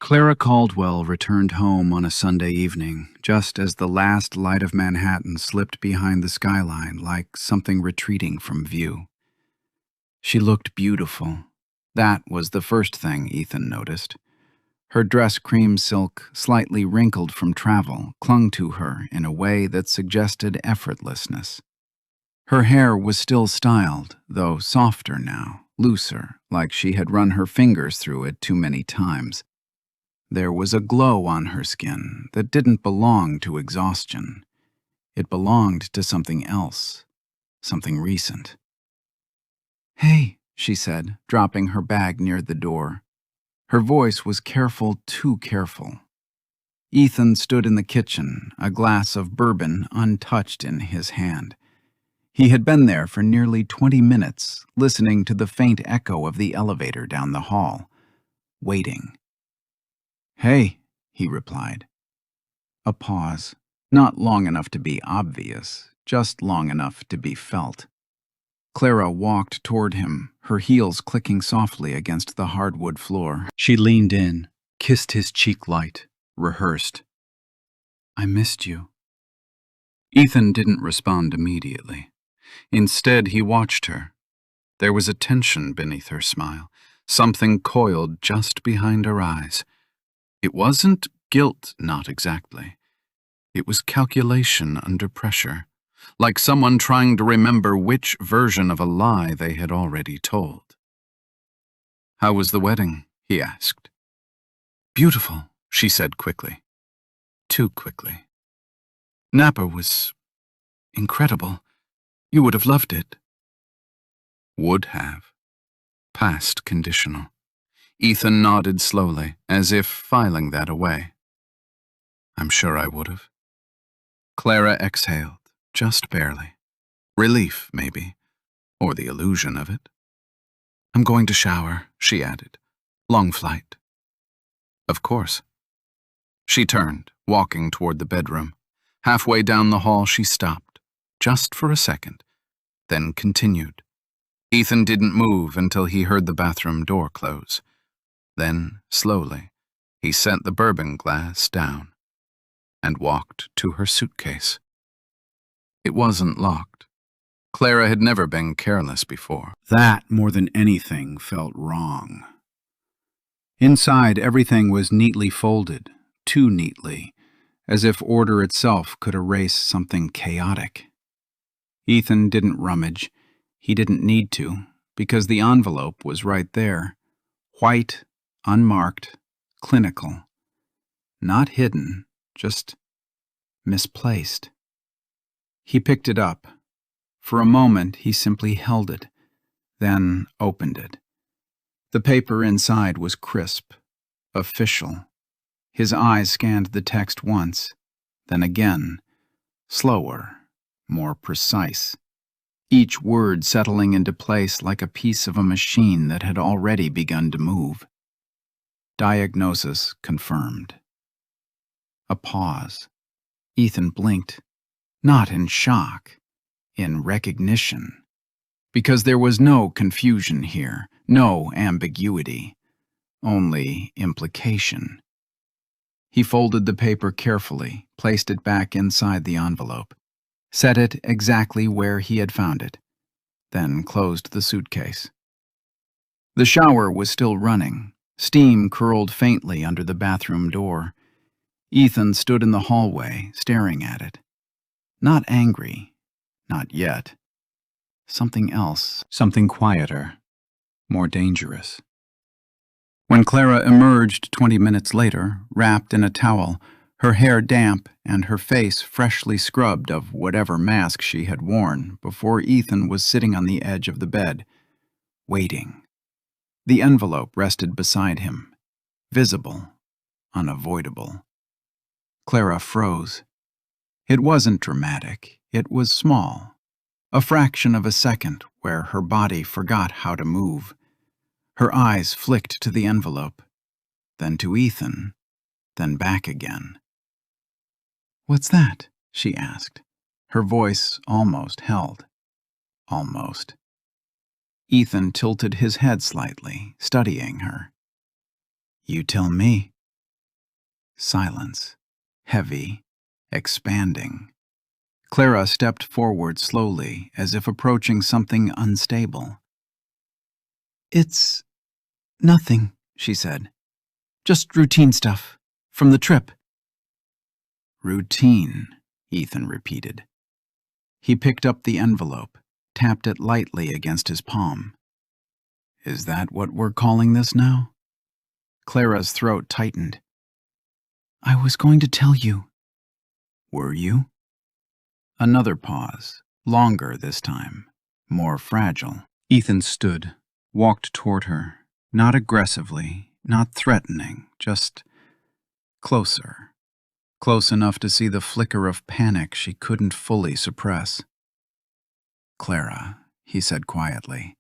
Clara Caldwell returned home on a Sunday evening, just as the last light of Manhattan slipped behind the skyline like something retreating from view. She looked beautiful. That was the first thing Ethan noticed. Her dress cream silk, slightly wrinkled from travel, clung to her in a way that suggested effortlessness. Her hair was still styled, though softer now, looser, like she had run her fingers through it too many times. There was a glow on her skin that didn't belong to exhaustion. It belonged to something else, something recent. "Hey," she said, dropping her bag near the door. Her voice was careful, too careful. Ethan stood in the kitchen, a glass of bourbon untouched in his hand. He had been there for nearly 20 minutes, listening to the faint echo of the elevator down the hall, waiting. "Hey," he replied. A pause, not long enough to be obvious, just long enough to be felt. Clara walked toward him, her heels clicking softly against the hardwood floor. She leaned in, kissed his cheek light, rehearsed. "I missed you." Ethan didn't respond immediately. Instead, he watched her. There was a tension beneath her smile, something coiled just behind her eyes. It wasn't guilt, not exactly. It was calculation under pressure, like someone trying to remember which version of a lie they had already told. "How was the wedding?" he asked. "Beautiful," she said quickly. Too quickly. "Napa was incredible. You would have loved it." Would have. Past conditional. Ethan nodded slowly, as if filing that away. "I'm sure I would have." Clara exhaled, just barely. Relief, maybe, or the illusion of it. "I'm going to shower," she added. "Long flight." "Of course." She turned, walking toward the bedroom. Halfway down the hall, she stopped, just for a second, then continued. Ethan didn't move until he heard the bathroom door close. Then, slowly, he set the bourbon glass down and walked to her suitcase. It wasn't locked. Clara had never been careless before. That, more than anything, felt wrong. Inside, everything was neatly folded, too neatly, as if order itself could erase something chaotic. Ethan didn't rummage. He didn't need to, because the envelope was right there, white, unmarked, clinical. Not hidden, just misplaced. He picked it up. For a moment, he simply held it, then opened it. The paper inside was crisp, official. His eyes scanned the text once, then again, slower, more precise. Each word settling into place like a piece of a machine that had already begun to move. Diagnosis confirmed. A pause. Ethan blinked, not in shock, in recognition. Because there was no confusion here, no ambiguity, only implication. He folded the paper carefully, placed it back inside the envelope, set it exactly where he had found it, then closed the suitcase. The shower was still running. Steam curled faintly under the bathroom door. Ethan stood in the hallway, staring at it. Not angry, not yet. Something else, something quieter, more dangerous. When Clara emerged 20 minutes later, wrapped in a towel, her hair damp and her face freshly scrubbed of whatever mask she had worn before Ethan was sitting on the edge of the bed, waiting. The envelope rested beside him, visible, unavoidable. Clara froze. It wasn't dramatic, it was small. A fraction of a second where her body forgot how to move. Her eyes flicked to the envelope, then to Ethan, then back again. "What's that?" she asked, her voice almost held. Almost. Ethan tilted his head slightly, studying her. "You tell me." Silence. Heavy. Expanding. Clara stepped forward slowly, as if approaching something unstable. "It's nothing," she said. "Just routine stuff. From the trip." "Routine," Ethan repeated. He picked up the envelope, tapped it lightly against his palm. "Is that what we're calling this now?" Clara's throat tightened. "I was going to tell you." "Were you?" Another pause, longer this time, more fragile. Ethan stood, walked toward her, not aggressively, not threatening, just closer. Close enough to see the flicker of panic she couldn't fully suppress. "Clara," he said quietly,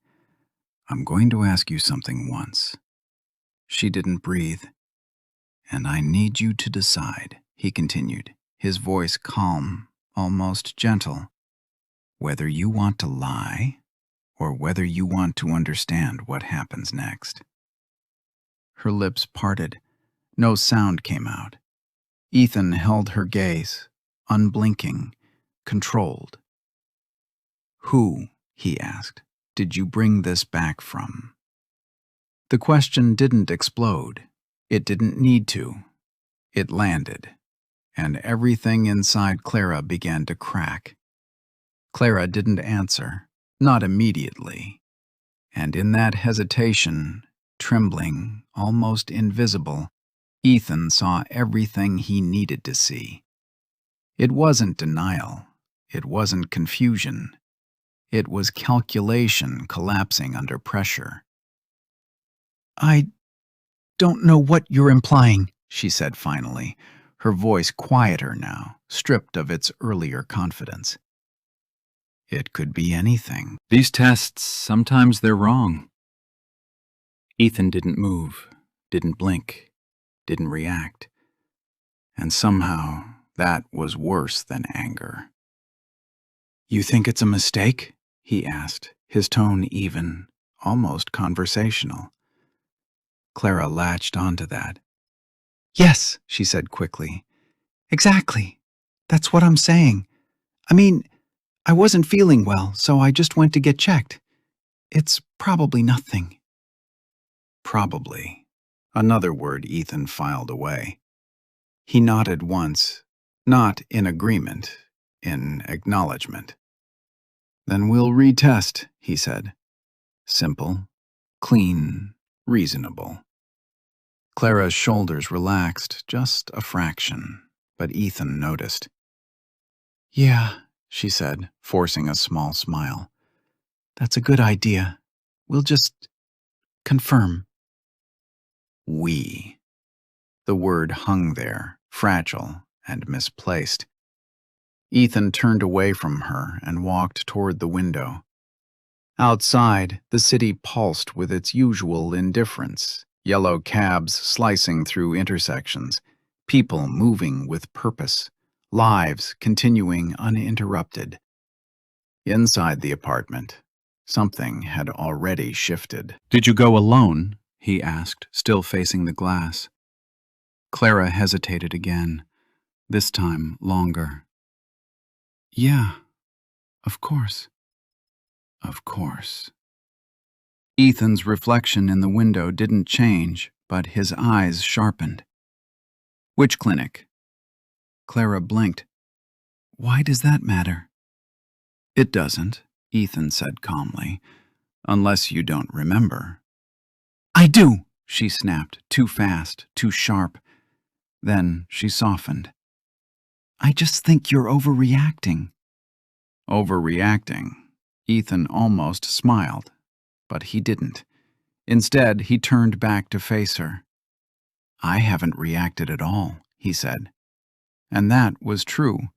"I'm going to ask you something once." She didn't breathe. "And I need you to decide," he continued, his voice calm, almost gentle, "whether you want to lie or whether you want to understand what happens next." Her lips parted. No sound came out. Ethan held her gaze, unblinking, controlled. "Who," he asked, "did you bring this back from?" The question didn't explode. It didn't need to. It landed, and everything inside Clara began to crack. Clara didn't answer, not immediately. And in that hesitation, trembling, almost invisible, Ethan saw everything he needed to see. It wasn't denial. It wasn't confusion. It was calculation collapsing under pressure. "I don't know what you're implying," she said finally, her voice quieter now, stripped of its earlier confidence. "It could be anything. These tests, sometimes they're wrong." Ethan didn't move, didn't blink, didn't react. And somehow, that was worse than anger. "You think it's a mistake?" he asked, his tone even, almost conversational. Clara latched onto that. "Yes," she said quickly. "Exactly. That's what I'm saying. I mean, I wasn't feeling well, so I just went to get checked. It's probably nothing." Probably. Another word Ethan filed away. He nodded once, not in agreement, in acknowledgement. "Then we'll retest," he said. Simple, clean, reasonable. Clara's shoulders relaxed just a fraction, but Ethan noticed. "Yeah," she said, forcing a small smile. "That's a good idea. We'll just confirm." "We." The word hung there, fragile and misplaced. Ethan turned away from her and walked toward the window. Outside, the city pulsed with its usual indifference, yellow cabs slicing through intersections, people moving with purpose, lives continuing uninterrupted. Inside the apartment, something had already shifted. "Did you go alone?" he asked, still facing the glass. Clara hesitated again, this time longer. "Yeah, of course." Of course. Ethan's reflection in the window didn't change, but his eyes sharpened. "Which clinic?" Clara blinked. "Why does that matter?" "It doesn't," Ethan said calmly, "unless you don't remember." "I do," she snapped, too fast, too sharp. Then she softened. "I just think you're overreacting." Overreacting? Ethan almost smiled, but he didn't. Instead, he turned back to face her. "I haven't reacted at all," he said. And that was true.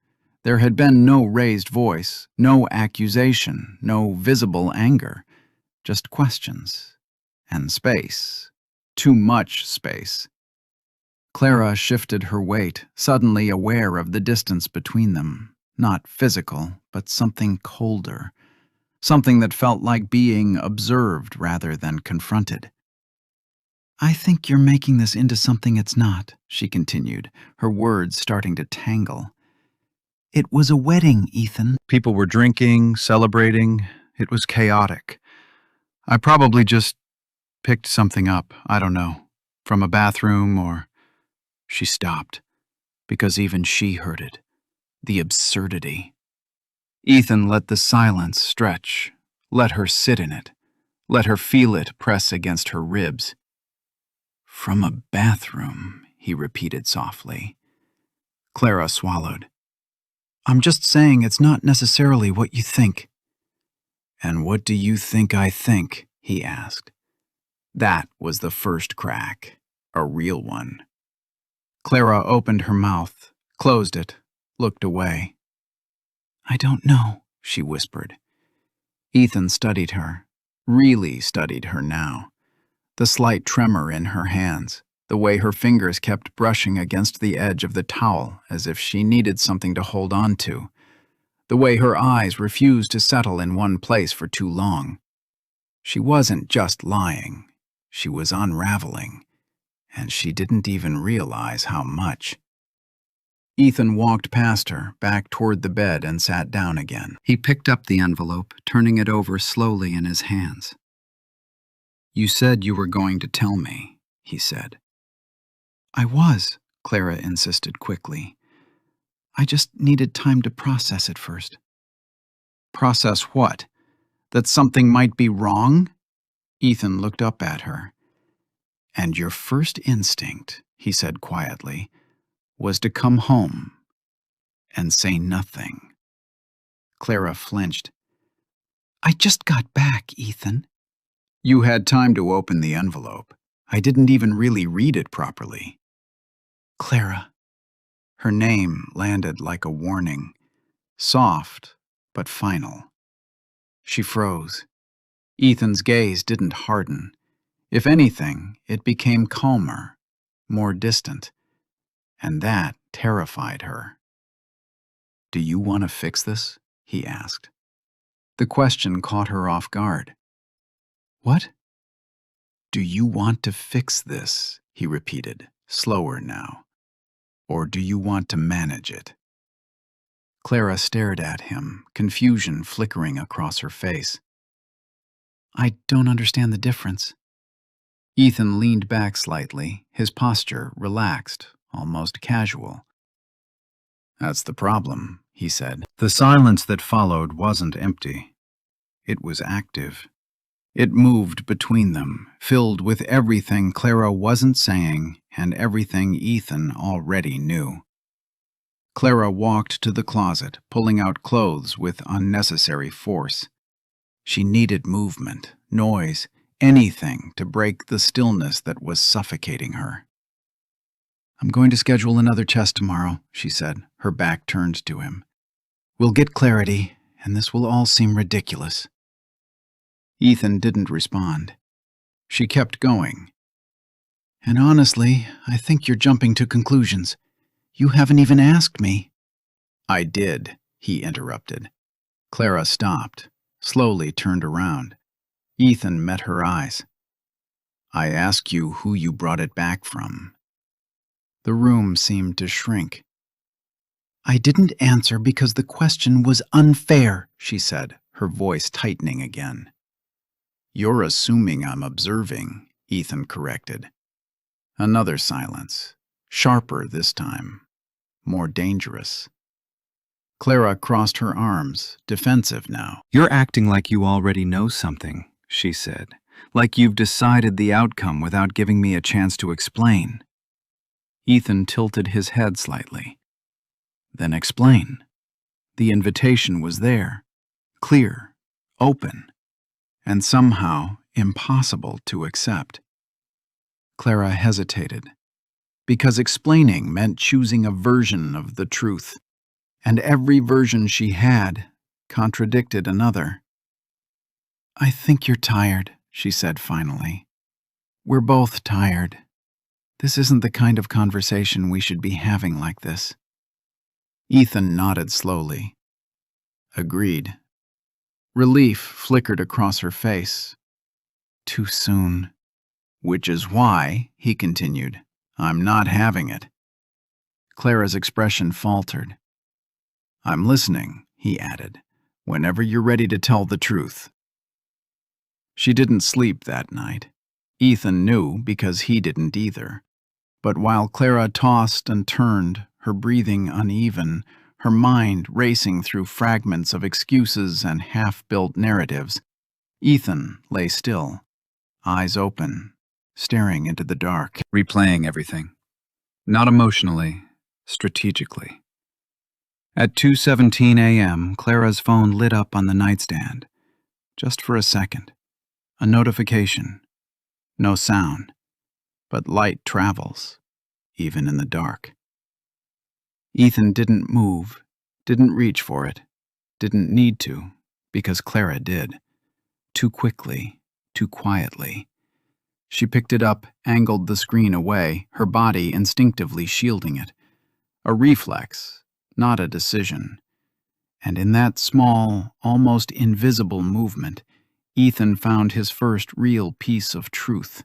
There had been no raised voice, no accusation, no visible anger, just questions. And space. Too much space. Clara shifted her weight, suddenly aware of the distance between them. Not physical, but something colder. Something that felt like being observed rather than confronted. I think you're making this into something it's not, she continued, her words starting to tangle. It was a wedding, Ethan. People were drinking, celebrating. It was chaotic. I probably just picked something up, I don't know, from a bathroom or... She stopped, because even she heard it. The absurdity. Ethan let the silence stretch, let her sit in it, let her feel it press against her ribs. From a bathroom, he repeated softly. Clara swallowed. I'm just saying it's not necessarily what you think. And what do you think I think? He asked. That was the first crack, a real one. Clara opened her mouth, closed it, looked away. I don't know, she whispered. Ethan studied her, really studied her now. The slight tremor in her hands, the way her fingers kept brushing against the edge of the towel as if she needed something to hold on to, the way her eyes refused to settle in one place for too long. She wasn't just lying, she was unraveling, and she didn't even realize how much. Ethan walked past her, back toward the bed, and sat down again. He picked up the envelope, turning it over slowly in his hands. You said you were going to tell me, he said. I was, Clara insisted quickly. I just needed time to process it first. Process what? That something might be wrong? Ethan looked up at her. And your first instinct, he said quietly, was to come home and say nothing. Clara flinched. I just got back, Ethan. You had time to open the envelope. I didn't even really read it properly. Clara. Her name landed like a warning, soft but final. She froze. Ethan's gaze didn't harden. If anything, it became calmer, more distant, and that terrified her. Do you want to fix this? He asked. The question caught her off guard. What? Do you want to fix this? He repeated, slower now. Or do you want to manage it? Clara stared at him, confusion flickering across her face. I don't understand the difference. Ethan leaned back slightly, his posture relaxed, almost casual. That's the problem, he said. The silence that followed wasn't empty. It was active. It moved between them, filled with everything Clara wasn't saying and everything Ethan already knew. Clara walked to the closet, pulling out clothes with unnecessary force. She needed movement, noise, anything to break the stillness that was suffocating her. I'm going to schedule another chest tomorrow, she said, her back turned to him. We'll get clarity, and this will all seem ridiculous. Ethan didn't respond. She kept going. And honestly, I think you're jumping to conclusions. You haven't even asked me. I did, he interrupted. Clara stopped, slowly turned around. Ethan met her eyes. I asked you who you brought it back from. The room seemed to shrink. I didn't answer because the question was unfair, she said, her voice tightening again. You're assuming I'm observing, Ethan corrected. Another silence, sharper this time, more dangerous. Clara crossed her arms, defensive now. You're acting like you already know something, she said, like you've decided the outcome without giving me a chance to explain. Ethan tilted his head slightly. Then explain. The invitation was there, clear, open, and somehow impossible to accept. Clara hesitated, because explaining meant choosing a version of the truth, and every version she had contradicted another. I think you're tired, she said finally. We're both tired. This isn't the kind of conversation we should be having like this. Ethan nodded slowly. Agreed. Relief flickered across her face. Too soon. "Which is why," he continued, "I'm not having it." Clara's expression faltered. "I'm listening," he added, "whenever you're ready to tell the truth." She didn't sleep that night. Ethan knew because he didn't either. But while Clara tossed and turned, her breathing uneven, her mind racing through fragments of excuses and half-built narratives, Ethan lay still, eyes open, staring into the dark, replaying everything. Not emotionally, strategically. At 2:17 a.m., Clara's phone lit up on the nightstand. Just for a second. A notification. No sound. But light travels, even in the dark. Ethan didn't move, didn't reach for it, didn't need to, because Clara did. Too quickly, too quietly. She picked it up, angled the screen away, her body instinctively shielding it. A reflex, not a decision. And in that small, almost invisible movement, Ethan found his first real piece of truth.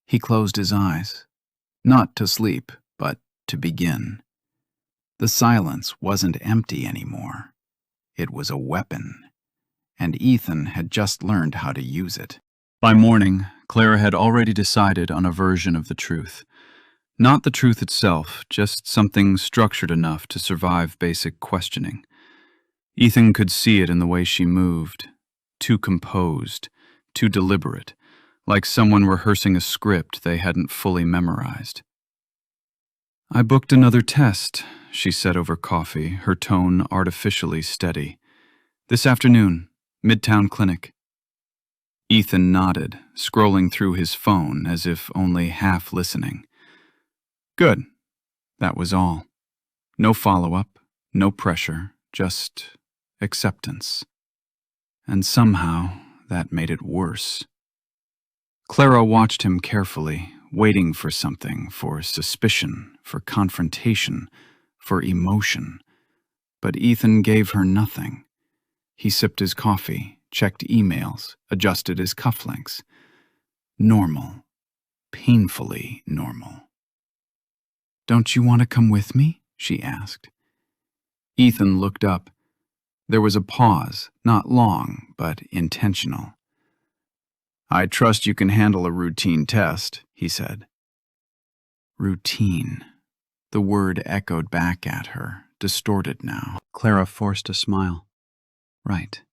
He closed his eyes, not to sleep, but to begin. The silence wasn't empty anymore. It was a weapon, and Ethan had just learned how to use it. By morning, Clara had already decided on a version of the truth. Not the truth itself, just something structured enough to survive basic questioning. Ethan could see it in the way she moved, too composed, too deliberate, like someone rehearsing a script they hadn't fully memorized. "I booked another test," she said over coffee, her tone artificially steady. "This afternoon, Midtown Clinic." Ethan nodded, scrolling through his phone as if only half listening. Good. That was all. No follow-up, no pressure, just acceptance. And somehow, that made it worse. Clara watched him carefully, waiting for something, for suspicion, for confrontation, for emotion. But Ethan gave her nothing. He sipped his coffee, checked emails, adjusted his cufflinks. Normal. Painfully normal. "Don't you want to come with me?" she asked. Ethan looked up. There was a pause, not long, but intentional. "I trust you can handle a routine test," he said. Routine. The word echoed back at her, distorted now. Clara forced a smile. Right.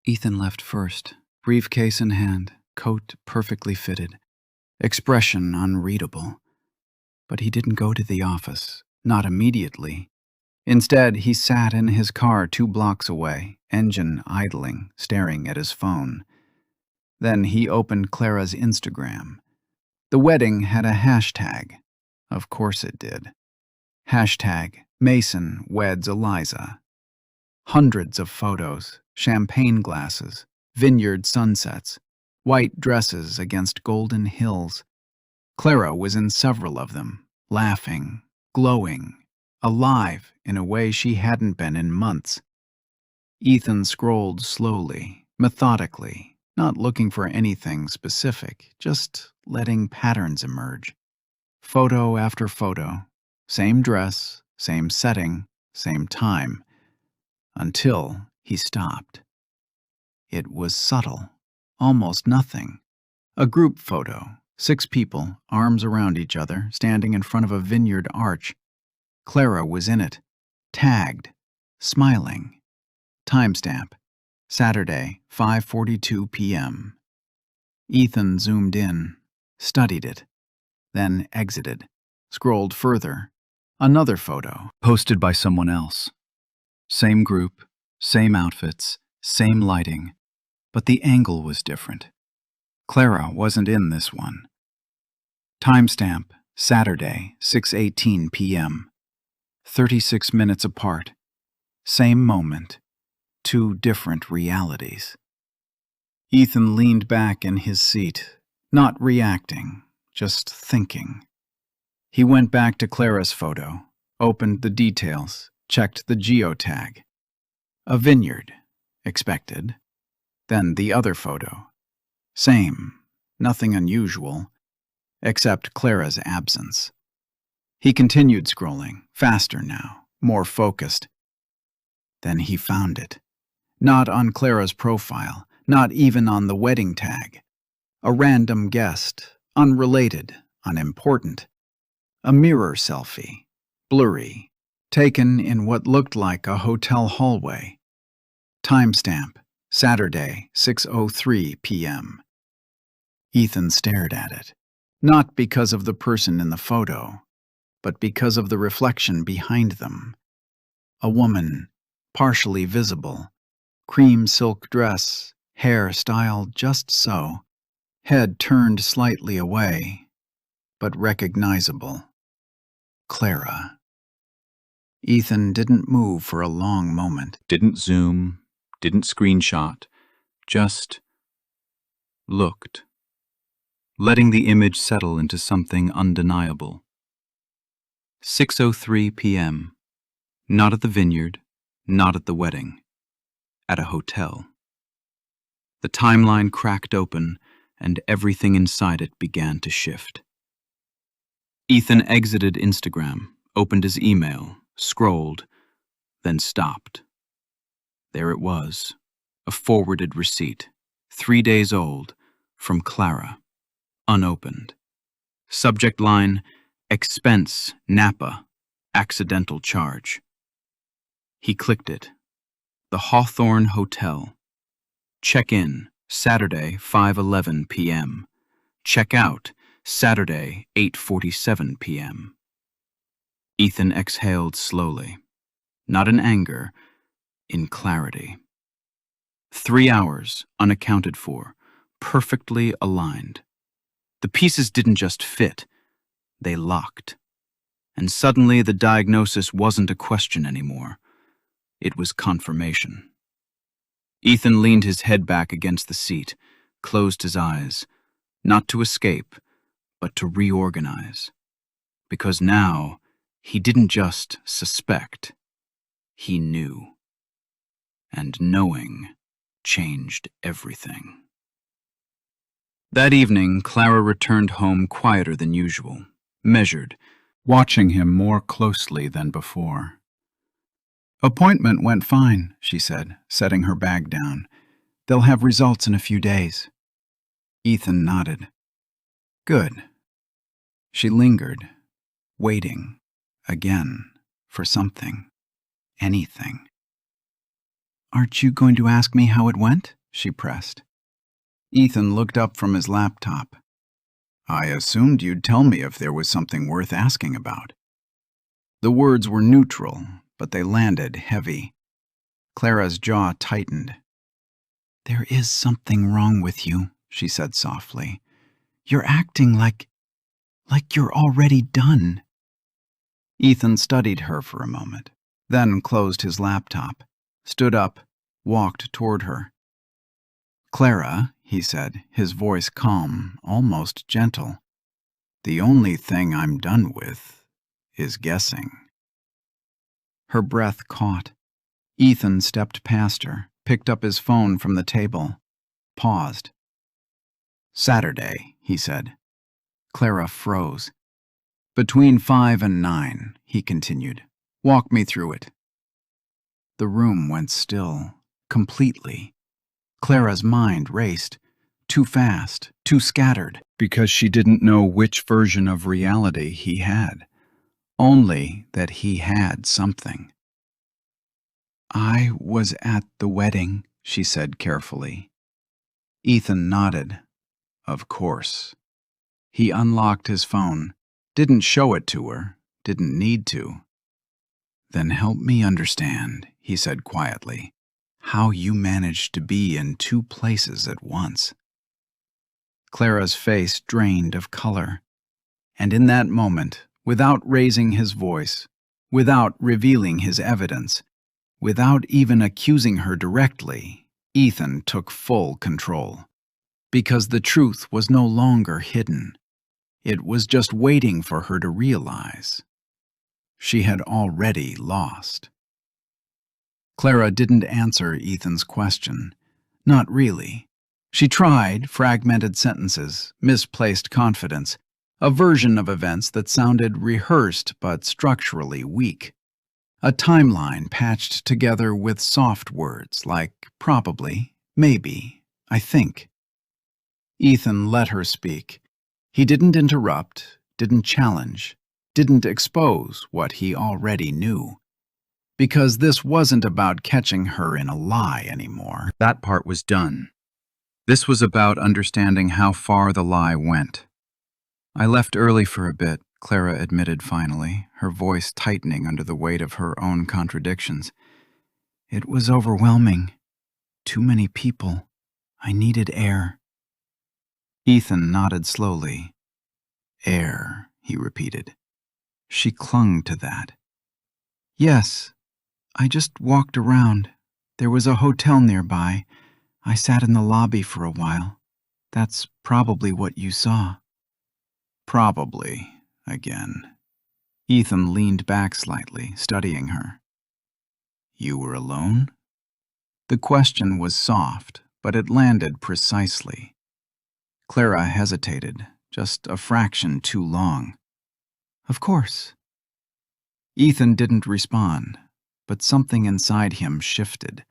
Ethan left first, briefcase in hand, coat perfectly fitted, expression unreadable. But he didn't go to the office, not immediately. Instead, he sat in his car 2 blocks away, engine idling, staring at his phone. Then he opened Clara's Instagram. The wedding had a hashtag. Of course it did. Hashtag Mason weds Eliza. Hundreds of photos, champagne glasses, vineyard sunsets, white dresses against golden hills. Clara was in several of them, laughing, glowing, alive in a way she hadn't been in months. Ethan scrolled slowly, methodically, not looking for anything specific, just letting patterns emerge. Photo after photo, same dress, same setting, same time, until he stopped. It was subtle, almost nothing. A group photo. 6 people, arms around each other, standing in front of a vineyard arch. Clara was in it, tagged, smiling. Timestamp, Saturday, 5:42 p.m. Ethan zoomed in, studied it, then exited, scrolled further. Another photo, posted by someone else. Same group, same outfits, same lighting, but the angle was different. Clara wasn't in this one. Timestamp, Saturday, 6:18 p.m. 36 minutes apart. Same moment. 2 different realities. Ethan leaned back in his seat, not reacting, just thinking. He went back to Clara's photo, opened the details, checked the geotag. A vineyard, expected. Then the other photo. Same, Nothing unusual, except Clara's absence. He continued scrolling, faster now, more focused. Then he found it. Not on Clara's profile, not even on the wedding tag. A random guest, unrelated, unimportant. A mirror selfie, blurry, taken in what looked like a hotel hallway. Timestamp, Saturday, 6:03 p.m. Ethan stared at it, not because of the person in the photo, but because of the reflection behind them. A woman, partially visible, cream silk dress, hair styled just so, head turned slightly away, but recognizable. Clara. Ethan didn't move for a long moment. Didn't zoom, didn't screenshot, just looked, letting the image settle into something undeniable. 6:03 p.m. Not at the vineyard, not at the wedding. At a hotel. The timeline cracked open, and everything inside it began to shift. Ethan exited Instagram, opened his email, scrolled, then stopped. There it was, a forwarded receipt, 3 days old, from Clara, unopened. Subject line, expense, Napa, accidental charge. He clicked it. The Hawthorne Hotel. Check-in, Saturday, 5:11 p.m. Check-out, Saturday, 8:47 p.m. Ethan exhaled slowly, not in anger, in clarity. 3 hours, unaccounted for, perfectly aligned. The pieces didn't just fit, they locked. And suddenly the diagnosis wasn't a question anymore. It was confirmation. Ethan leaned his head back against the seat, closed his eyes, not to escape, but to reorganize. Because now, he didn't just suspect, he knew. And knowing changed everything. That evening, Clara returned home quieter than usual, measured, watching him more closely than before. Appointment went fine, she said, setting her bag down. They'll have results in a few days. Ethan nodded. Good. She lingered, waiting, again, for something, anything. Aren't you going to ask me how it went? She pressed. Ethan looked up from his laptop. I assumed you'd tell me if there was something worth asking about. The words were neutral, but they landed heavy. Clara's jaw tightened. There is something wrong with you, she said softly. You're acting like you're already done. Ethan studied her for a moment, then closed his laptop, stood up, walked toward her. Clara, he said, his voice calm, almost gentle. The only thing I'm done with is guessing. Her breath caught. Ethan stepped past her, picked up his phone from the table, paused. Saturday, he said. Clara froze. Between 5 and 9, he continued. Walk me through it. The room went still, completely. Clara's mind raced, too fast, too scattered, because she didn't know which version of reality he had. Only that he had something. I was at the wedding, she said carefully. Ethan nodded. Of course. He unlocked his phone, didn't show it to her, didn't need to. Then help me understand, he said quietly, how you managed to be in 2 places at once. Clara's face drained of color, and in that moment, without raising his voice, without revealing his evidence, without even accusing her directly, Ethan took full control. Because the truth was no longer hidden. It was just waiting for her to realize. She had already lost. Clara didn't answer Ethan's question. Not really. She tried fragmented sentences, misplaced confidence, a version of events that sounded rehearsed but structurally weak. A timeline patched together with soft words like probably, maybe, I think. Ethan let her speak. He didn't interrupt, didn't challenge, didn't expose what he already knew. Because this wasn't about catching her in a lie anymore. That part was done. This was about understanding how far the lie went. I left early for a bit, Clara admitted finally, her voice tightening under the weight of her own contradictions. It was overwhelming. Too many people. I needed air. Ethan nodded slowly. Air, he repeated. She clung to that. Yes, I just walked around. There was a hotel nearby. I sat in the lobby for a while. That's probably what you saw. Probably, again. Ethan leaned back slightly, studying her. You were alone? The question was soft, but it landed precisely. Clara hesitated, just a fraction too long. Of course. Ethan didn't respond, but something inside him shifted.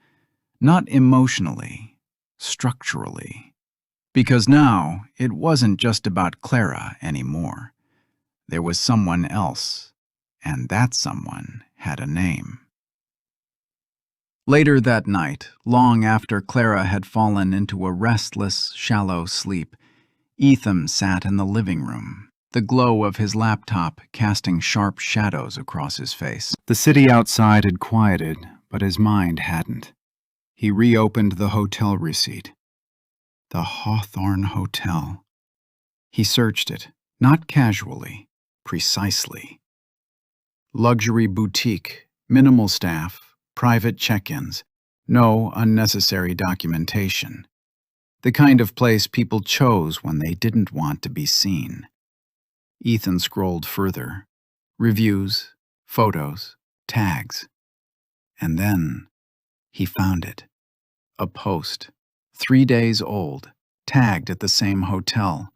Not emotionally, structurally. Because now, it wasn't just about Clara anymore. There was someone else, and that someone had a name. Later that night, long after Clara had fallen into a restless, shallow sleep, Ethan sat in the living room, the glow of his laptop casting sharp shadows across his face. The city outside had quieted, but his mind hadn't. He reopened the hotel receipt. The Hawthorne Hotel. He searched it, not casually, precisely. Luxury boutique, minimal staff, private check-ins, no unnecessary documentation. The kind of place people chose when they didn't want to be seen. Ethan scrolled further. Reviews, photos, tags. And then he found it. A post, 3 days old, tagged at the same hotel.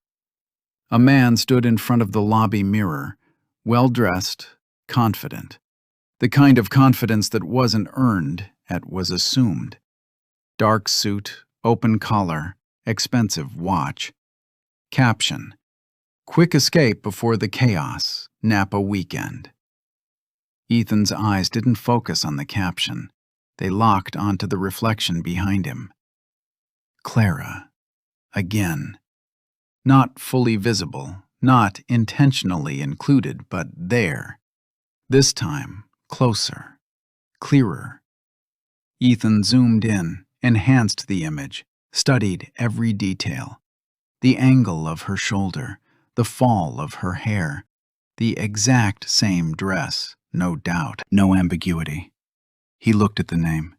A man stood in front of the lobby mirror, well-dressed, confident. The kind of confidence that wasn't earned, it was assumed. Dark suit, open collar, expensive watch. Caption: Quick escape before the chaos, Napa weekend. Ethan's eyes didn't focus on the caption. They locked onto the reflection behind him. Clara. Again. Not fully visible, not intentionally included, but there. This time, closer, clearer. Ethan zoomed in, enhanced the image, studied every detail. The angle of her shoulder, the fall of her hair, the exact same dress, no doubt, no ambiguity. He looked at the name.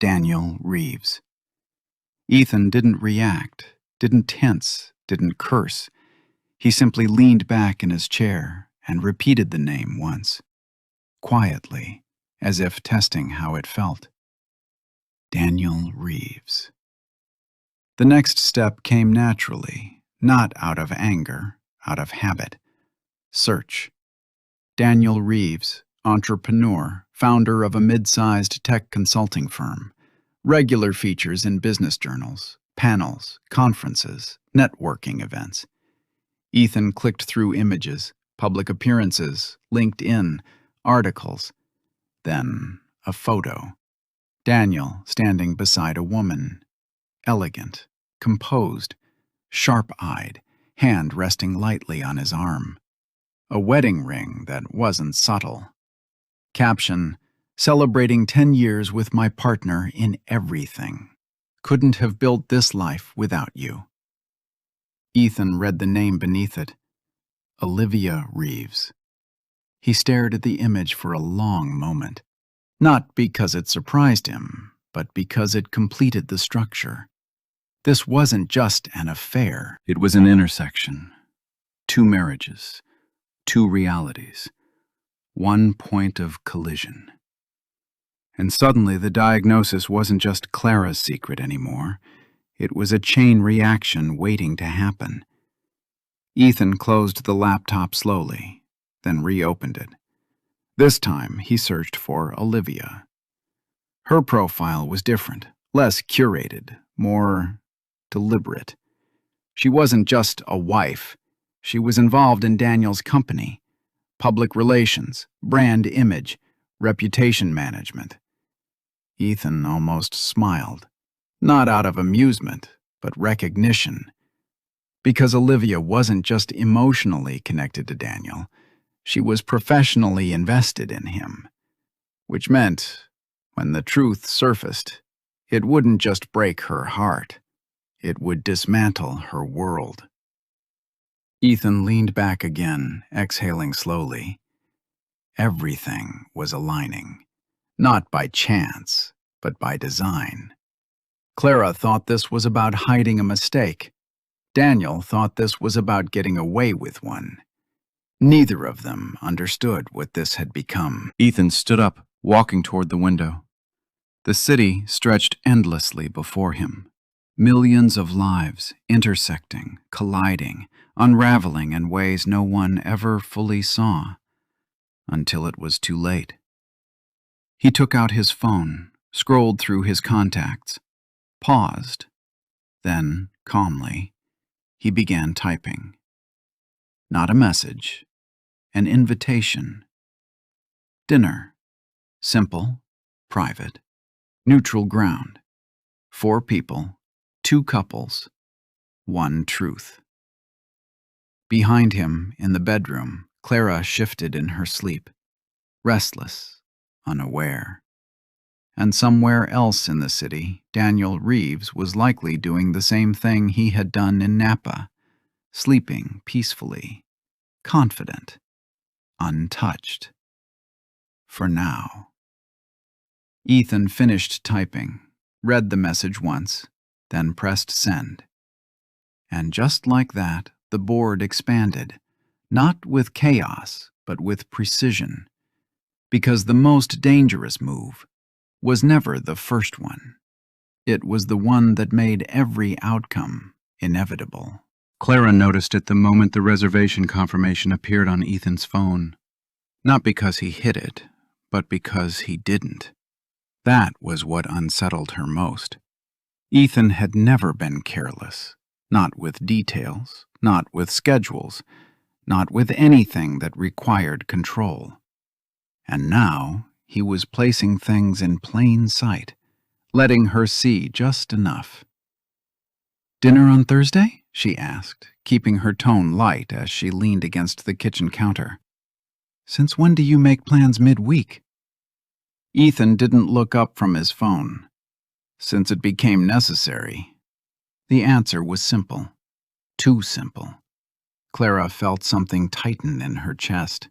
Daniel Reeves. Ethan didn't react, didn't tense, didn't curse. He simply leaned back in his chair and repeated the name once. Quietly, as if testing how it felt. Daniel Reeves. The next step came naturally, not out of anger, out of habit. Search. Daniel Reeves, entrepreneur, founder of a mid-sized tech consulting firm. Regular features in business journals, panels, conferences, networking events. Ethan clicked through images, public appearances, LinkedIn, articles. Then a photo. Daniel standing beside a woman. Elegant, composed, sharp-eyed, hand resting lightly on his arm. A wedding ring that wasn't subtle. Caption: Celebrating 10 years with my partner in everything. Couldn't have built this life without you. Ethan read the name beneath it. Olivia Reeves. He stared at the image for a long moment. Not because it surprised him, but because it completed the structure. This wasn't just an affair. It was an intersection. 2 marriages. 2 realities. 1 point of collision. And suddenly the diagnosis wasn't just Clara's secret anymore. It was a chain reaction waiting to happen. Ethan closed the laptop slowly, then reopened it. This time, he searched for Olivia. Her profile was different, less curated, more deliberate. She wasn't just a wife. She was involved in Daniel's company, public relations, brand image, reputation management. Ethan almost smiled, not out of amusement, but recognition. Because Olivia wasn't just emotionally connected to Daniel, she was professionally invested in him, which meant, when the truth surfaced, it wouldn't just break her heart. It would dismantle her world. Ethan leaned back again, exhaling slowly. Everything was aligning, not by chance, but by design. Clara thought this was about hiding a mistake. Daniel thought this was about getting away with one. Neither of them understood what this had become. Ethan stood up, walking toward the window. The city stretched endlessly before him. Millions of lives intersecting, colliding, unraveling in ways no one ever fully saw, until it was too late. He took out his phone, scrolled through his contacts, paused. Then, calmly, he began typing. Not a message, an invitation. Dinner. Simple, private, neutral ground. 4 people, 2 couples, 1 truth. Behind him, in the bedroom, Clara shifted in her sleep, restless, unaware. And somewhere else in the city, Daniel Reeves was likely doing the same thing he had done in Napa, sleeping peacefully, confident, untouched. For now. Ethan finished typing, read the message once, then pressed send. And just like that, the board expanded, not with chaos, but with precision. Because the most dangerous move was never the first one. It was the one that made every outcome inevitable. Clara noticed it the moment the reservation confirmation appeared on Ethan's phone. Not because he hid it, but because he didn't. That was what unsettled her most. Ethan had never been careless, not with details, not with schedules, not with anything that required control. And now he was placing things in plain sight, letting her see just enough. "Dinner on Thursday?" she asked, keeping her tone light as she leaned against the kitchen counter. "Since when do you make plans midweek?" Ethan didn't look up from his phone. Since it became necessary. The answer was simple. Too simple. Clara felt something tighten in her chest.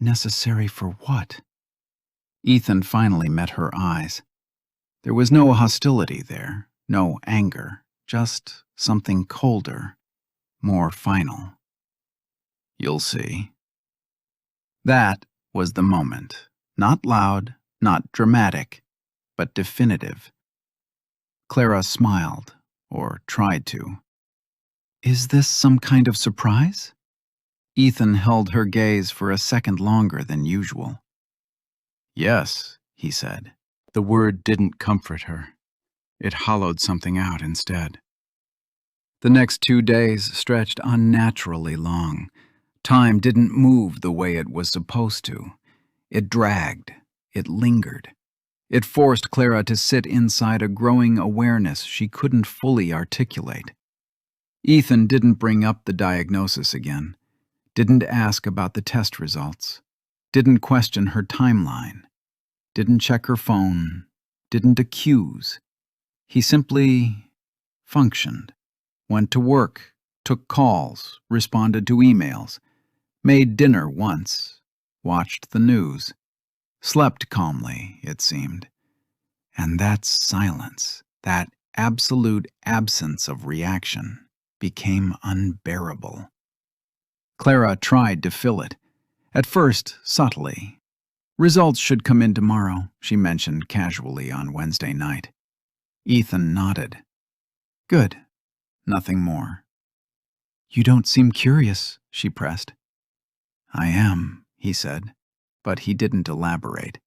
Necessary for what? Ethan finally met her eyes. There was no hostility there, no anger, just something colder, more final. "You'll see." That was the moment. Not loud, not dramatic, but definitive. Clara smiled, or tried to. "Is this some kind of surprise?" Ethan held her gaze for a second longer than usual. "Yes," he said. The word didn't comfort her. It hollowed something out instead. The next 2 days stretched unnaturally long. Time didn't move the way it was supposed to. It dragged. It lingered. It forced Clara to sit inside a growing awareness she couldn't fully articulate. Ethan didn't bring up the diagnosis again, didn't ask about the test results, didn't question her timeline, didn't check her phone, didn't accuse. He simply functioned, went to work, took calls, responded to emails, made dinner once, watched the news, slept calmly, it seemed. And that silence, that absolute absence of reaction, became unbearable. Clara tried to fill it, at first subtly. "Results should come in tomorrow," she mentioned casually on Wednesday night. Ethan nodded. Good. Nothing more. You don't seem curious, she pressed. I am, he said, but he didn't elaborate.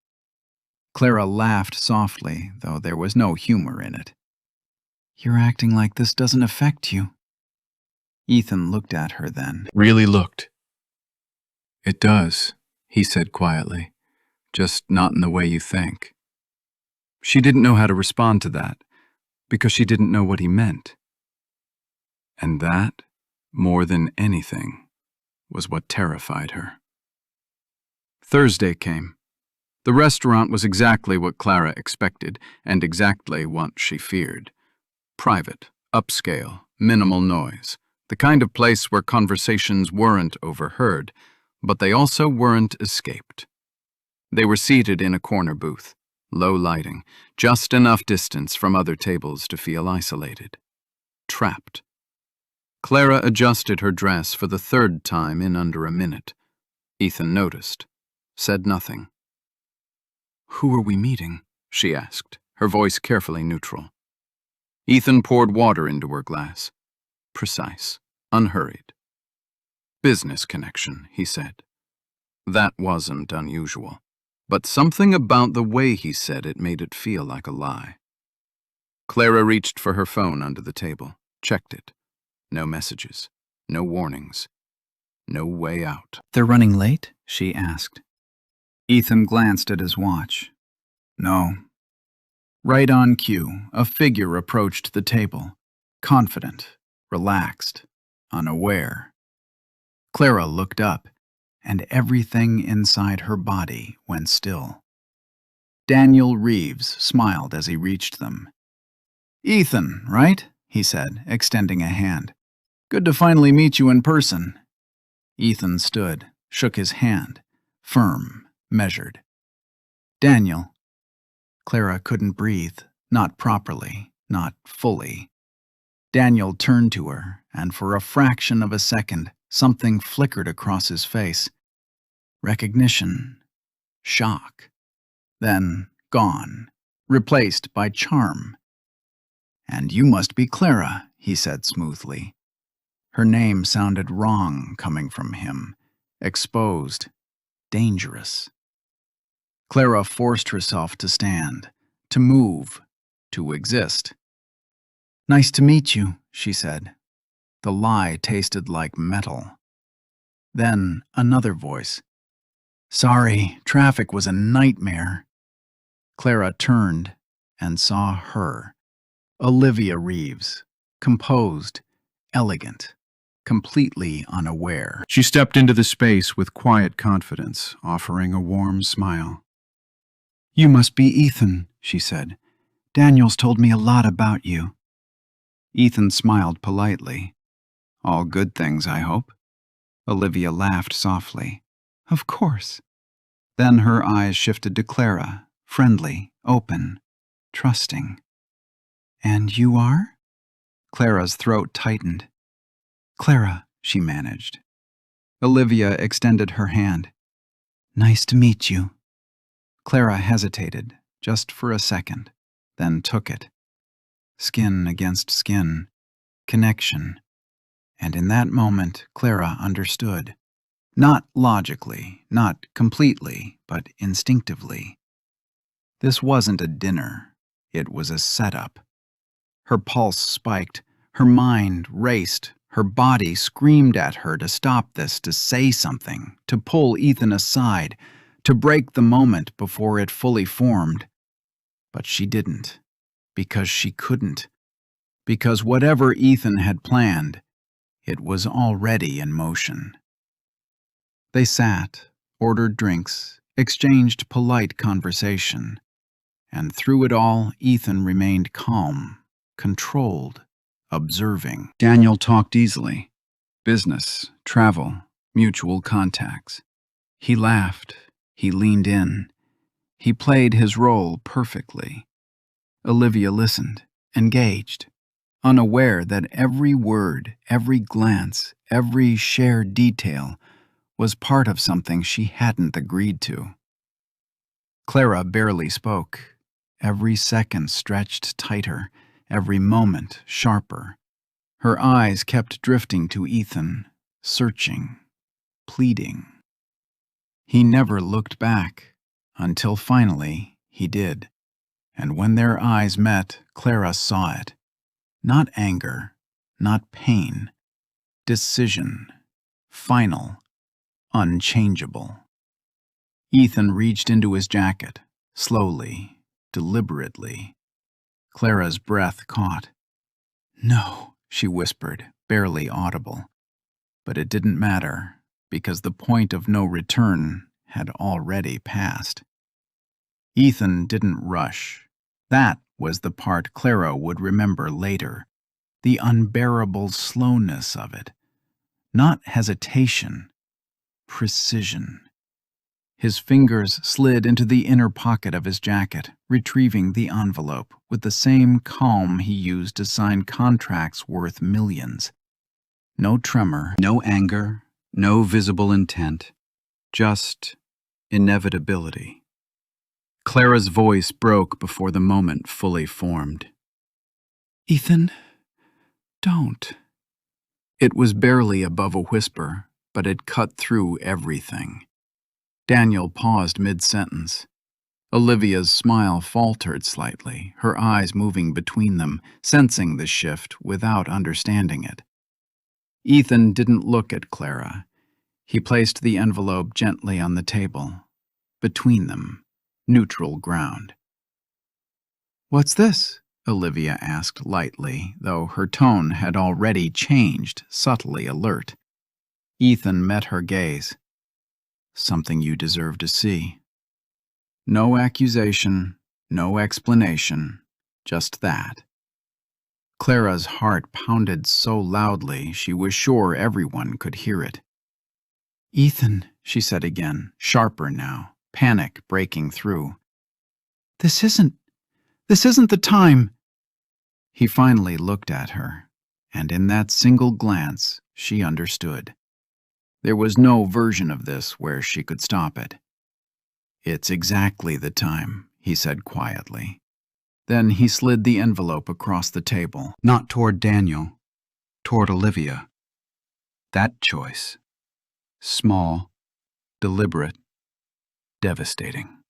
Clara laughed softly, though there was no humor in it. You're acting like this doesn't affect you. Ethan looked at her then. Really looked. It does, he said quietly, just not in the way you think. She didn't know how to respond to that, because she didn't know what he meant. And that, more than anything, was what terrified her. Thursday came. The restaurant was exactly what Clara expected, and exactly what she feared. Private, upscale, minimal noise. The kind of place where conversations weren't overheard, but they also weren't escaped. They were seated in a corner booth, low lighting, just enough distance from other tables to feel isolated. Trapped. Clara adjusted her dress for the third time in under a minute. Ethan noticed, said nothing. Who are we meeting? She asked, her voice carefully neutral. Ethan poured water into her glass. Precise, unhurried. Business connection, he said. That wasn't unusual, but something about the way he said it made it feel like a lie. Clara reached for her phone under the table, checked it. No messages, no warnings, no way out. They're running late? She asked. Ethan glanced at his watch. No. Right on cue, a figure approached the table, confident, relaxed, unaware. Clara looked up, and everything inside her body went still. Daniel Reeves smiled as he reached them. Ethan, right? He said, extending a hand. Good to finally meet you in person. Ethan stood, shook his hand, firm, measured. Daniel. Clara couldn't breathe, not properly, not fully. Daniel turned to her, and for a fraction of a second, something flickered across his face. Recognition. Shock. Then gone, replaced by charm. And you must be Clara, he said smoothly. Her name sounded wrong coming from him, exposed, dangerous. Clara forced herself to stand, to move, to exist. Nice to meet you, she said. The lie tasted like metal. Then another voice. Sorry, traffic was a nightmare. Clara turned and saw her, Olivia Reeves, composed, elegant, completely unaware. She stepped into the space with quiet confidence, offering a warm smile. You must be Ethan, she said. Daniel's told me a lot about you. Ethan smiled politely. All good things, I hope. Olivia laughed softly. Of course. Then her eyes shifted to Clara, friendly, open, trusting. And you are? Clara's throat tightened. Clara, she managed. Olivia extended her hand. Nice to meet you. Clara hesitated, just for a second, then took it. Skin against skin, connection. And in that moment, Clara understood. Not logically, not completely, but instinctively. This wasn't a dinner. It was a setup. Her pulse spiked, her mind raced, her body screamed at her to stop this, to say something, to pull Ethan aside, to break the moment before it fully formed. But she didn't, because she couldn't, because whatever Ethan had planned, it was already in motion. They sat, ordered drinks, exchanged polite conversation, and through it all, Ethan remained calm, controlled, observing. Daniel talked easily. Business, travel, mutual contacts. He laughed. He leaned in. He played his role perfectly. Olivia listened, engaged, unaware that every word, every glance, every shared detail was part of something she hadn't agreed to. Clara barely spoke. Every second stretched tighter, every moment sharper. Her eyes kept drifting to Ethan, searching, pleading. He never looked back, until finally he did. And when their eyes met, Clara saw it. Not anger, not pain. Decision. Final. Unchangeable. Ethan reached into his jacket, slowly, deliberately. Clara's breath caught. "No," she whispered, barely audible. But it didn't matter, because the point of no return had already passed. Ethan didn't rush. That was the part Clara would remember later, the unbearable slowness of it. Not hesitation, precision. His fingers slid into the inner pocket of his jacket, retrieving the envelope with the same calm he used to sign contracts worth millions. No tremor, No anger, no visible intent, just inevitability. Clara's voice broke before the moment fully formed. "Ethan, don't." It was barely above a whisper, but it cut through everything. Daniel paused mid-sentence. Olivia's smile faltered slightly, her eyes moving between them, sensing the shift without understanding it. Ethan didn't look at Clara. He placed the envelope gently on the table. Between them, neutral ground. "What's this?" Olivia asked lightly, though her tone had already changed, subtly alert. Ethan met her gaze. "Something you deserve to see." No accusation, no explanation, just that. Clara's heart pounded so loudly she was sure everyone could hear it. "Ethan," she said again, sharper now, panic breaking through. This isn't the time." He finally looked at her, and in that single glance she understood. There was no version of this where she could stop it. "It's exactly the time," he said quietly. Then he slid the envelope across the table. Not toward Daniel, toward Olivia. That choice. Small, deliberate, devastating.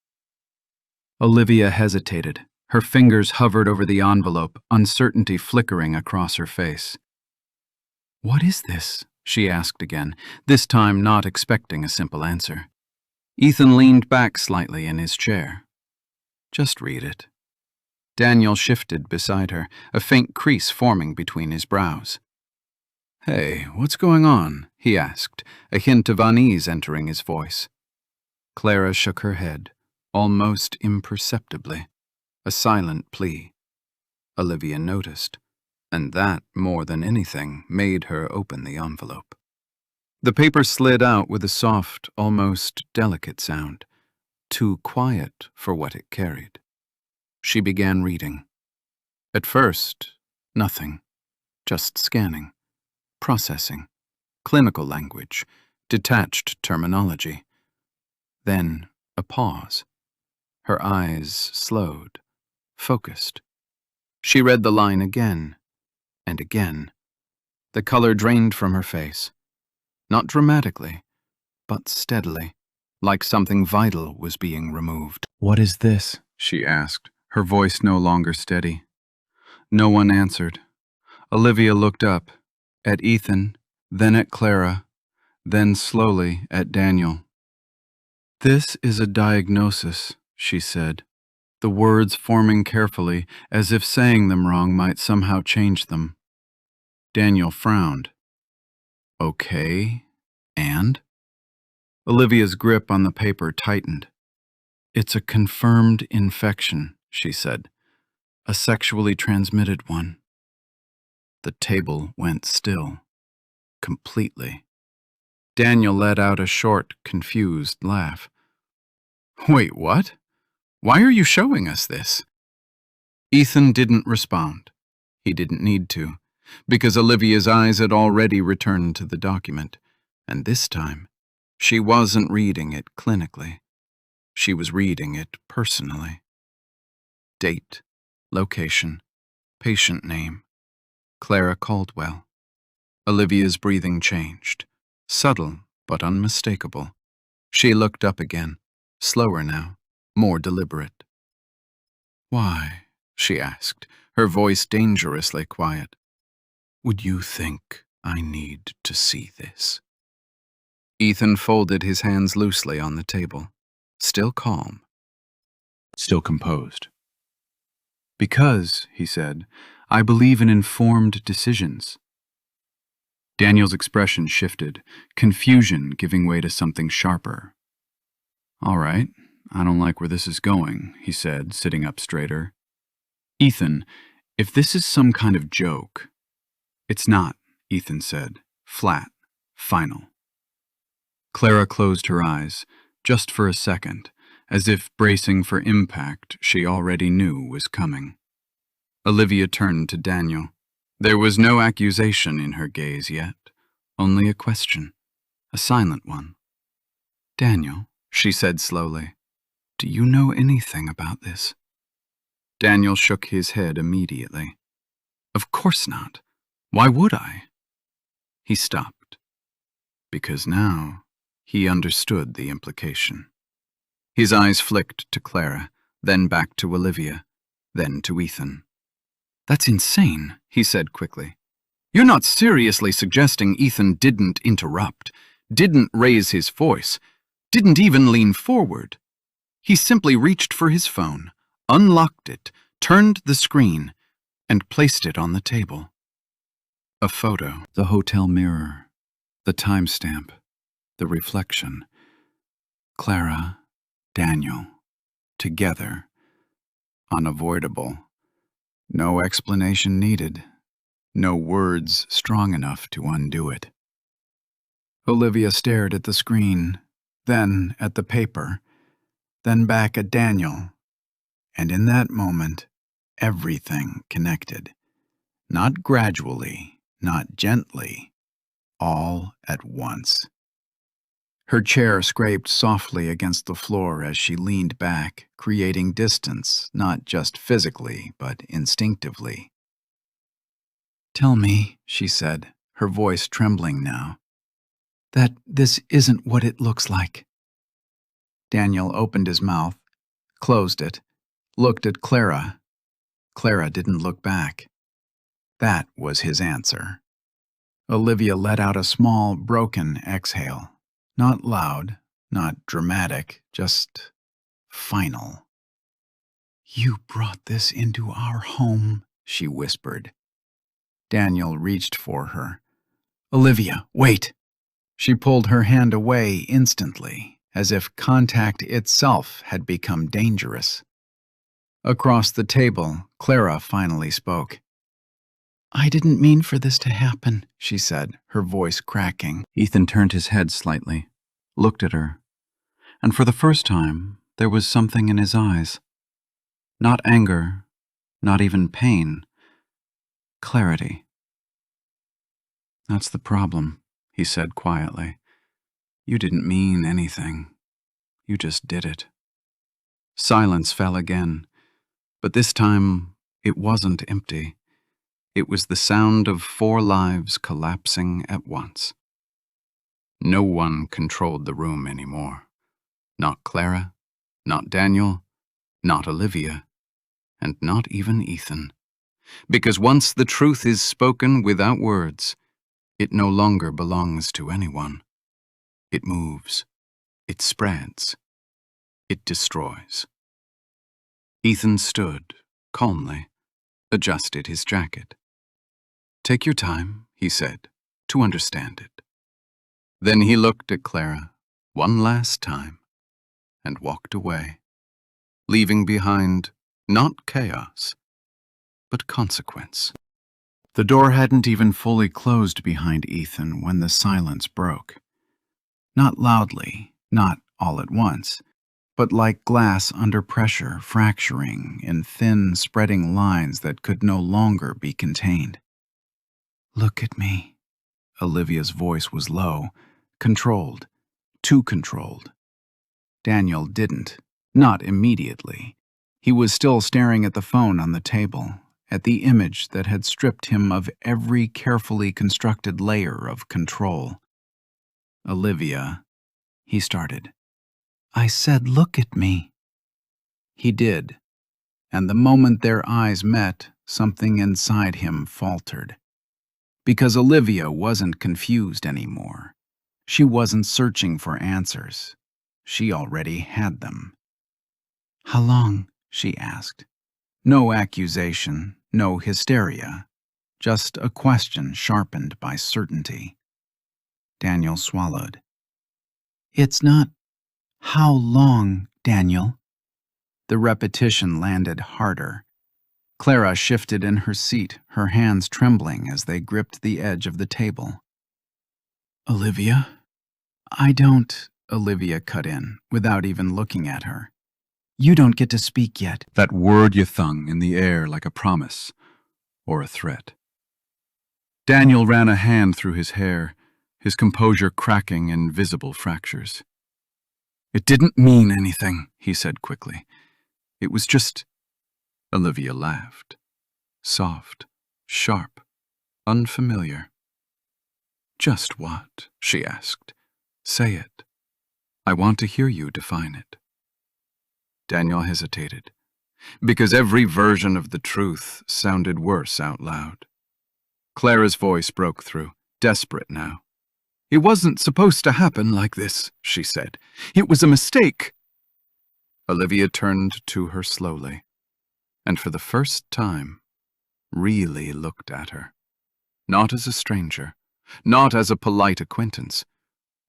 Olivia hesitated. Her fingers hovered over the envelope, uncertainty flickering across her face. "What is this?" she asked again, this time not expecting a simple answer. Ethan leaned back slightly in his chair. "Just read it." Daniel shifted beside her, a faint crease forming between his brows. "Hey, what's going on?" he asked, a hint of unease entering his voice. Clara shook her head, almost imperceptibly, a silent plea. Olivia noticed, and that, more than anything, made her open the envelope. The paper slid out with a soft, almost delicate sound, too quiet for what it carried. She began reading. At first, nothing, just scanning, processing, clinical language, detached terminology. Then a pause. Her eyes slowed, focused. She read the line again and again. The color drained from her face. Not dramatically, but steadily, like something vital was being removed. "What is this?" she asked, her voice no longer steady. No one answered. Olivia looked up, at Ethan, then at Clara, then slowly at Daniel. "This is a diagnosis," she said, the words forming carefully, as if saying them wrong might somehow change them. Daniel frowned. "Okay, and?" Olivia's grip on the paper tightened. "It's a confirmed infection," she said. "A sexually transmitted one." The table went still. Completely. Daniel let out a short, confused laugh. "Wait, what? Why are you showing us this?" Ethan didn't respond. He didn't need to, because Olivia's eyes had already returned to the document, and this time, she wasn't reading it clinically. She was reading it personally. Date, location, Patient name, Clara Caldwell. Olivia's breathing changed, subtle but unmistakable. She looked up again, slower now, more deliberate. "Why?" she asked, her voice dangerously quiet. "Would you think I need to see this?" Ethan folded his hands loosely on the table, still calm, Still composed. "Because," he said, "I believe in informed decisions." Daniel's expression shifted, confusion giving way to something sharper. "All right, I don't like where this is going," he said, sitting up straighter. "Ethan, if this is some kind of joke—" "It's not," Ethan said, flat, final. Clara closed her eyes, just for a second, as if bracing for impact she already knew was coming. Olivia turned to Daniel. There was no accusation in her gaze yet, only a question, a silent one. "Daniel," she said slowly, "do you know anything about this?" Daniel shook his head immediately. "Of course not. Why would I?" He stopped, because now he understood the implication. His eyes flicked to Clara, then back to Olivia, then to Ethan. "That's insane," he said quickly. "You're not seriously suggesting Ethan didn't interrupt, didn't raise his voice, didn't even lean forward. He simply reached for his phone, unlocked it, turned the screen, and placed it on the table. A photo, the hotel mirror, the timestamp, the reflection. Clara, Daniel, together, unavoidable. No explanation needed, no words strong enough to undo it." Olivia stared at the screen, then at the paper, then back at Daniel, and in that moment, everything connected. Not gradually, not gently, all at once. Her chair scraped softly against the floor as she leaned back, creating distance, not just physically, but instinctively. "Tell me," she said, her voice trembling now, "that this isn't what it looks like." Daniel opened his mouth, closed it, looked at Clara. Clara didn't look back. That was his answer. Olivia let out a small, broken exhale. Not loud, not dramatic, just final. "You brought this into our home," she whispered. Daniel reached for her. "Olivia, wait!" She pulled her hand away instantly, as if contact itself had become dangerous. Across the table, Clara finally spoke. "I didn't mean for this to happen," she said, her voice cracking. Ethan turned his head slightly, looked at her, and for the first time, there was something in his eyes. Not anger, not even pain. Clarity. "That's the problem," he said quietly. "You didn't mean anything. You just did it." Silence fell again, but this time it wasn't empty. It was the sound of 4 lives collapsing at once. No one controlled the room anymore. Not Clara, not Daniel, not Olivia, and not even Ethan. Because once the truth is spoken without words, it no longer belongs to anyone. It moves. It spreads. It destroys. Ethan stood, calmly, adjusted his jacket. "Take your time," he said, "to understand it." Then he looked at Clara one last time and walked away, leaving behind not chaos, but consequence. The door hadn't even fully closed behind Ethan when the silence broke. Not loudly, not all at once, but like glass under pressure fracturing in thin, spreading lines that could no longer be contained. "Look at me." Olivia's voice was low, controlled, too controlled. Daniel didn't, not immediately. He was still staring at the phone on the table, at the image that had stripped him of every carefully constructed layer of control. "Olivia," he started. "I said look at me." He did, and the moment their eyes met, something inside him faltered. Because Olivia wasn't confused anymore. She wasn't searching for answers. She already had them. "How long?" she asked. No accusation, no hysteria, just a question sharpened by certainty. Daniel swallowed. "It's not how long, Daniel." The repetition landed harder. Clara shifted in her seat, her hands trembling as they gripped the edge of the table. "Olivia?" "I don't," Olivia cut in, without even looking at her. "You don't get to speak yet." That word you thung in the air like a promise or a threat. Daniel ran a hand through his hair, his composure cracking in visible fractures. "It didn't mean anything," he said quickly. "It was just—" Olivia laughed. Soft, sharp, unfamiliar. "Just what?" she asked. "Say it. I want to hear you define it." Daniel hesitated, because every version of the truth sounded worse out loud. Clara's voice broke through, desperate now. "It wasn't supposed to happen like this," she said. "It was a mistake." Olivia turned to her slowly, and for the first time, really looked at her. Not as a stranger, not as a polite acquaintance,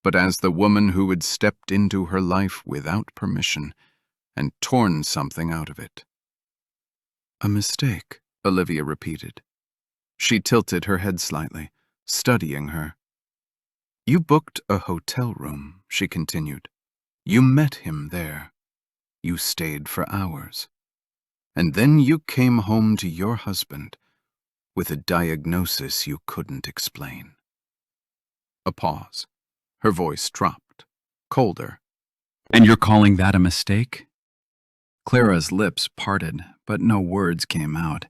but as the woman who had stepped into her life without permission and torn something out of it. "A mistake," Olivia repeated. She tilted her head slightly, studying her. "You booked a hotel room," she continued. "You met him there. You stayed for hours. And then you came home to your husband with a diagnosis you couldn't explain." A pause. Her voice dropped, colder. "And you're calling that a mistake?" Clara's lips parted, but no words came out,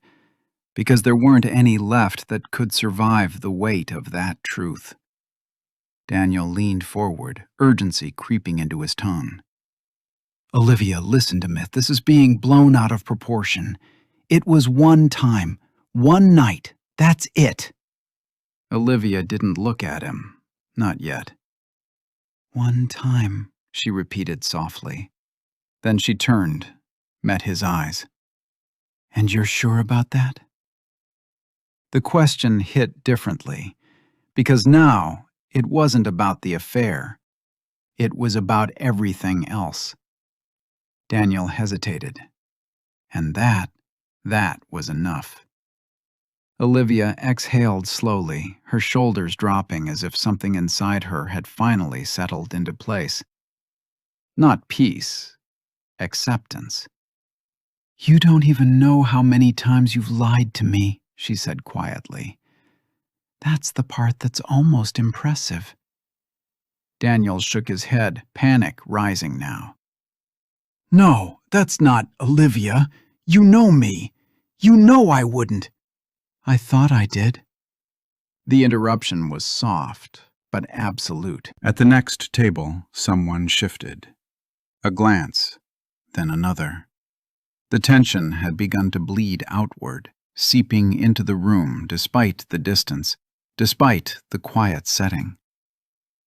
because there weren't any left that could survive the weight of that truth. Daniel leaned forward, urgency creeping into his tone. "Olivia, listen to me. This is being blown out of proportion. It was one time, one night. That's it." Olivia didn't look at him. Not yet. "One time," she repeated softly. Then she turned, met his eyes. "And you're sure about that?" The question hit differently, because now it wasn't about the affair. It was about everything else. Daniel hesitated. And that was enough. Olivia exhaled slowly, her shoulders dropping as if something inside her had finally settled into place. Not peace, acceptance. "You don't even know how many times you've lied to me," she said quietly. "That's the part that's almost impressive." Daniel shook his head, panic rising now. "No, that's not Olivia. You know me. You know I wouldn't." "I thought I did." The interruption was soft, but absolute. At the next table, someone shifted. A glance, then another. The tension had begun to bleed outward, seeping into the room despite the distance, despite the quiet setting.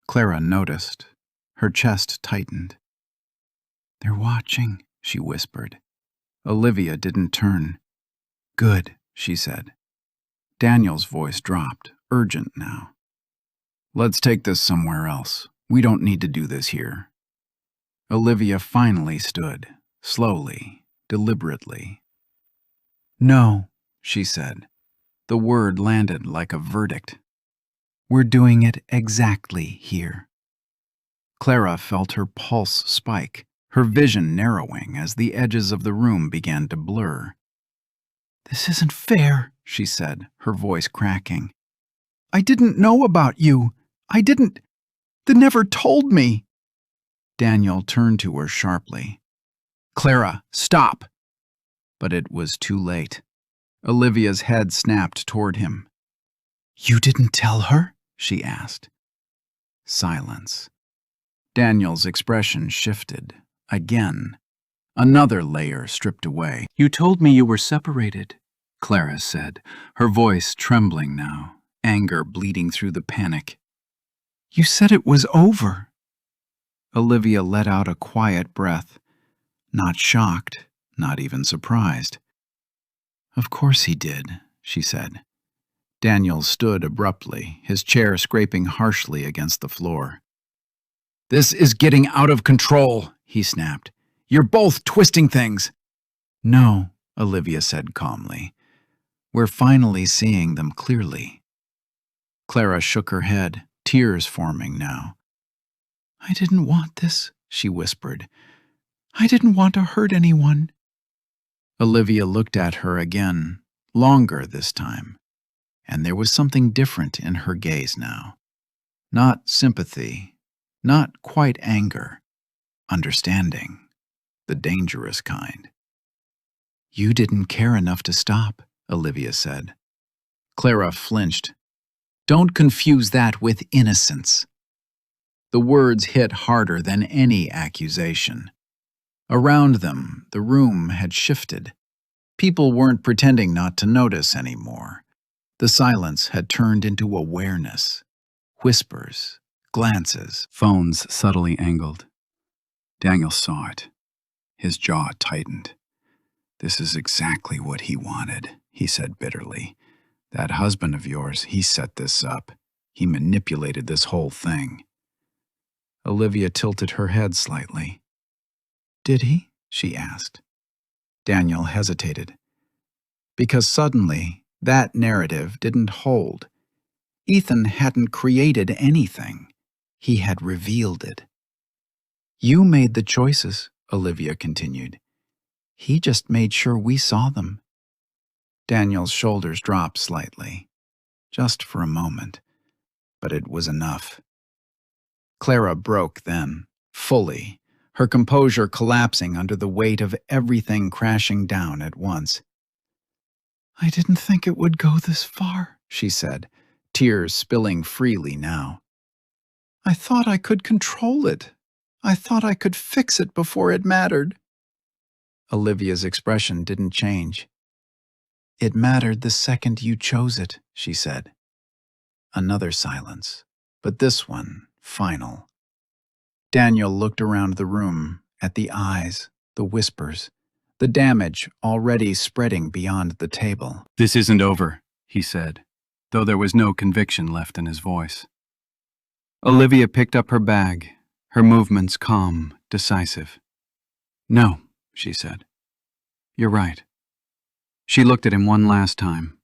Clara noticed. Her chest tightened. "They're watching," she whispered. Olivia didn't turn. "Good," she said. Daniel's voice dropped, urgent now. "Let's take this somewhere else. We don't need to do this here." Olivia finally stood, slowly, deliberately. "No," she said. The word landed like a verdict. "We're doing it exactly here." Clara felt her pulse spike, her vision narrowing as the edges of the room began to blur. "This isn't fair," she said, her voice cracking. "I didn't know about you. They never told me." Daniel turned to her sharply. "Clara, stop!" But it was too late. Olivia's head snapped toward him. "You didn't tell her?" she asked. Silence. Daniel's expression shifted. Again. Another layer stripped away. "You told me you were separated," Clara said, her voice trembling now, anger bleeding through the panic. "You said it was over." Olivia let out a quiet breath, not shocked, not even surprised. "Of course he did," she said. Daniel stood abruptly, his chair scraping harshly against the floor. "This is getting out of control," he snapped. "You're both twisting things." "No," Olivia said calmly. "We're finally seeing them clearly." Clara shook her head, tears forming now. "I didn't want this," she whispered. "I didn't want to hurt anyone." Olivia looked at her again, longer this time, and there was something different in her gaze now. Not sympathy, not quite anger, understanding, the dangerous kind. "You didn't care enough to stop," Olivia said. Clara flinched. "Don't confuse that with innocence." The words hit harder than any accusation. Around them, the room had shifted. People weren't pretending not to notice anymore. The silence had turned into awareness. Whispers, glances, phones subtly angled. Daniel saw it. His jaw tightened. "This is exactly what he wanted," he said bitterly. "That husband of yours, he set this up. He manipulated this whole thing." Olivia tilted her head slightly. "Did he?" she asked. Daniel hesitated. Because suddenly, that narrative didn't hold. Ethan hadn't created anything. He had revealed it. "You made the choices," Olivia continued. "He just made sure we saw them." Daniel's shoulders dropped slightly, just for a moment, but it was enough. Clara broke then, fully, her composure collapsing under the weight of everything crashing down at once. "I didn't think it would go this far," she said, tears spilling freely now. "I thought I could control it. I thought I could fix it before it mattered." Olivia's expression didn't change. "It mattered the second you chose it," she said. Another silence, but this one final. Daniel looked around the room, at the eyes, the whispers, the damage already spreading beyond the table. "This isn't over," he said, though there was no conviction left in his voice. Olivia picked up her bag, her movements calm, decisive. "No," she said. "You're right." She looked at him one last time.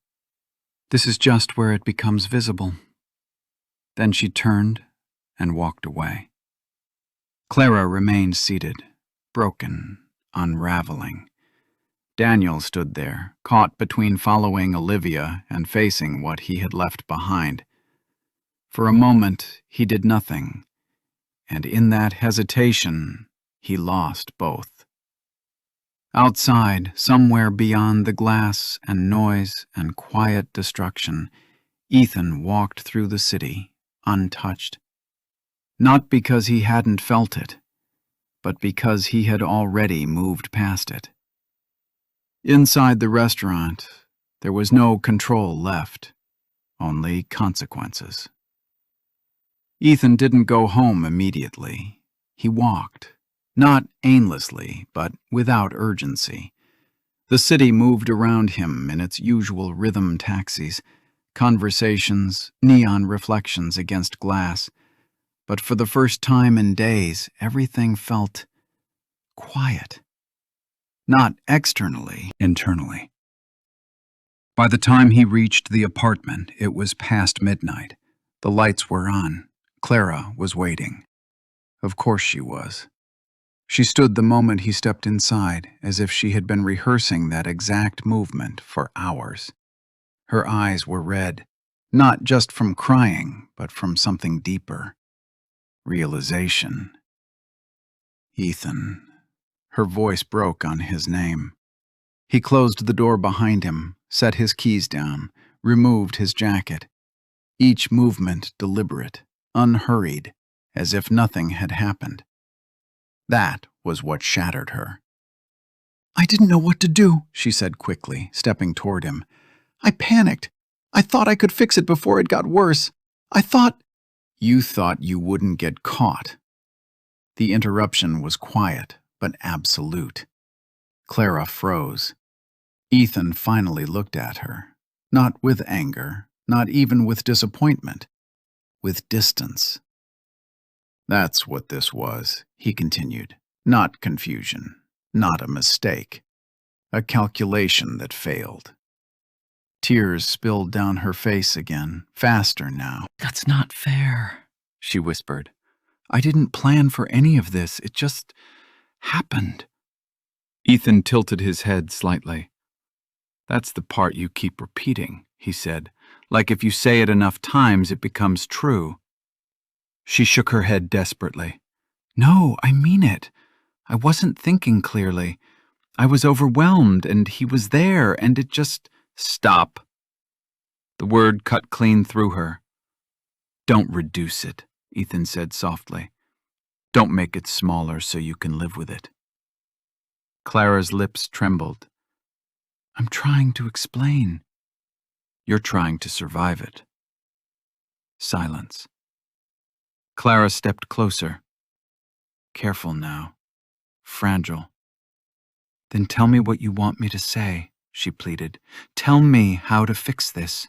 "This is just where it becomes visible." Then she turned and walked away. Clara remained seated, broken, unraveling. Daniel stood there, caught between following Olivia and facing what he had left behind. For a moment, he did nothing, and in that hesitation, he lost both. Outside, somewhere beyond the glass and noise and quiet destruction, Ethan walked through the city, untouched. Not because he hadn't felt it, but because he had already moved past it. Inside the restaurant, there was no control left, only consequences. Ethan didn't go home immediately. He walked, not aimlessly, but without urgency. The city moved around him in its usual rhythm taxis, conversations, neon reflections against glass. But for the first time in days, everything felt quiet. Not externally, internally. By the time he reached the apartment, it was past midnight. The lights were on. Clara was waiting. Of course she was. She stood the moment he stepped inside, as if she had been rehearsing that exact movement for hours. Her eyes were red, not just from crying, but from something deeper. Realization. "Ethan." Her voice broke on his name. He closed the door behind him, set his keys down, removed his jacket. Each movement deliberate, unhurried, as if nothing had happened. That was what shattered her. "I didn't know what to do," she said quickly, stepping toward him. "I panicked. I thought I could fix it before it got worse. I thought—" "You thought you wouldn't get caught." The interruption was quiet, but absolute. Clara froze. Ethan finally looked at her, not with anger, not even with disappointment, with distance. "That's what this was," he continued. "Not confusion, not a mistake. A calculation that failed." Tears spilled down her face again, faster now. "That's not fair," she whispered. "I didn't plan for any of this. It just happened." Ethan tilted his head slightly. "That's the part you keep repeating," he said. "Like if you say it enough times, it becomes true." She shook her head desperately. "No, I mean it. I wasn't thinking clearly. I was overwhelmed, and he was there, and it just—" "Stop." The word cut clean through her. "Don't reduce it," Ethan said softly. "Don't make it smaller so you can live with it." Clara's lips trembled. "I'm trying to explain." "You're trying to survive it." Silence. Clara stepped closer. "Careful now. Fragile." "Then tell me what you want me to say," she pleaded. "Tell me how to fix this."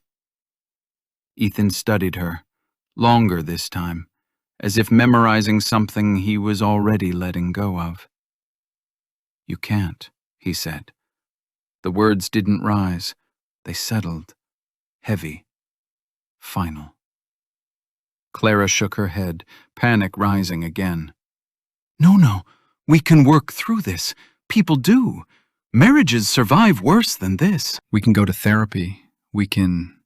Ethan studied her, longer this time, as if memorizing something he was already letting go of. "You can't," he said. The words didn't rise. They settled, heavy, final. Clara shook her head, panic rising again. No, we can work through this. People do. Marriages survive worse than this." "We can go to therapy. We can—"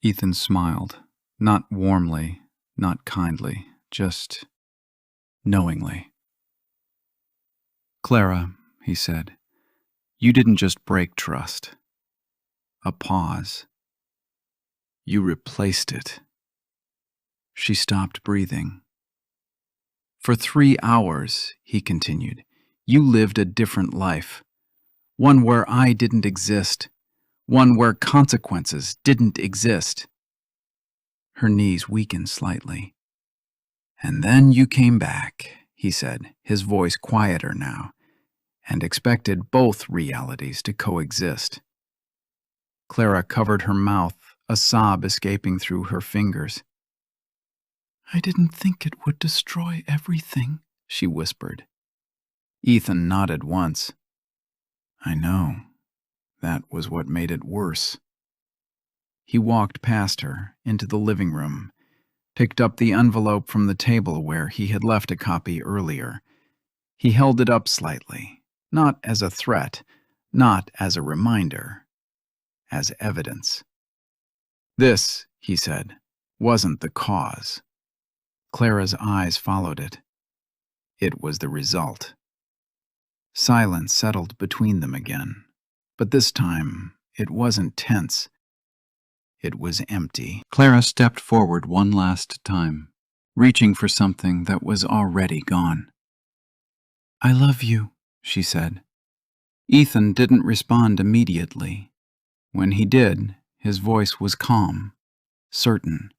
Ethan smiled, not warmly, not kindly, just knowingly. "Clara," he said, "you didn't just break trust. A pause. You replaced it." She stopped breathing. "For 3 hours," he continued, "you lived a different life. One where I didn't exist. One where consequences didn't exist." Her knees weakened slightly. "And then you came back," he said, his voice quieter now, "and expected both realities to coexist." Clara covered her mouth, a sob escaping through her fingers. "I didn't think it would destroy everything," she whispered. Ethan nodded once. "I know. That was what made it worse." He walked past her, into the living room, picked up the envelope from the table where he had left a copy earlier. He held it up slightly, not as a threat, not as a reminder, as evidence. "This," he said, "wasn't the cause." Clara's eyes followed it. It was the result. Silence settled between them again, but this time it wasn't tense. It was empty. Clara stepped forward one last time, reaching for something that was already gone. "I love you," she said. Ethan didn't respond immediately. When he did, his voice was calm, certain.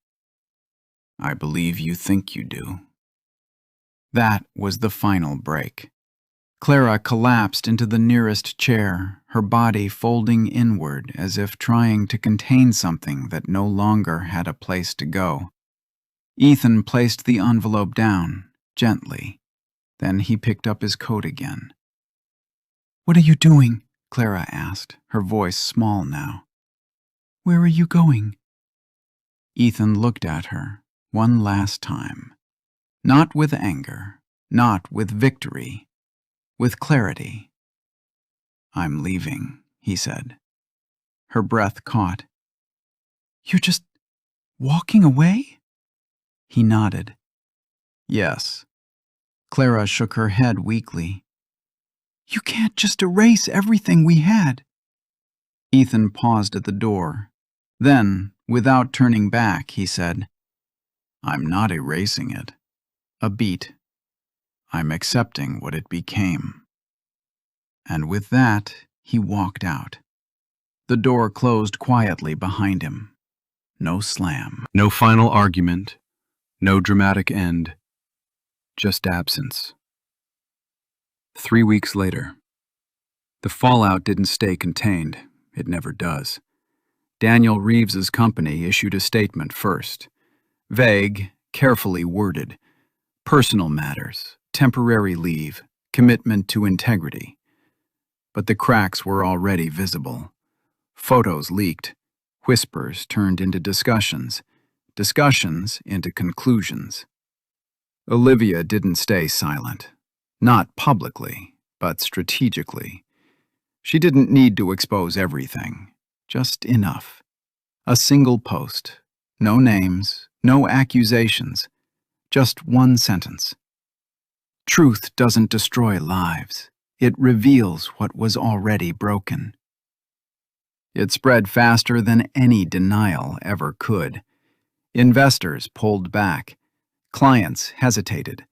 "I believe you think you do." That was the final break. Clara collapsed into the nearest chair, her body folding inward as if trying to contain something that no longer had a place to go. Ethan placed the envelope down, gently. Then he picked up his coat again. "What are you doing?" Clara asked, her voice small now. "Where are you going?" Ethan looked at her one last time. Not with anger, not with victory, with clarity. "I'm leaving," he said. Her breath caught. "You're just walking away?" He nodded. "Yes." Clara shook her head weakly. "You can't just erase everything we had." Ethan paused at the door. Then, without turning back, he said, "I'm not erasing it. A beat. I'm accepting what it became." And with that, he walked out. The door closed quietly behind him. No slam. No final argument, no dramatic end, just absence. 3 weeks later. The fallout didn't stay contained. It never does. Daniel Reeves's company issued a statement first. Vague, carefully worded. Personal matters, temporary leave, commitment to integrity. But the cracks were already visible. Photos leaked. Whispers turned into discussions. Discussions into conclusions. Olivia didn't stay silent. Not publicly, but strategically. She didn't need to expose everything. Just enough. A single post. No names, no accusations. Just one sentence. Truth doesn't destroy lives. It reveals what was already broken. It spread faster than any denial ever could. Investors pulled back. Clients hesitated.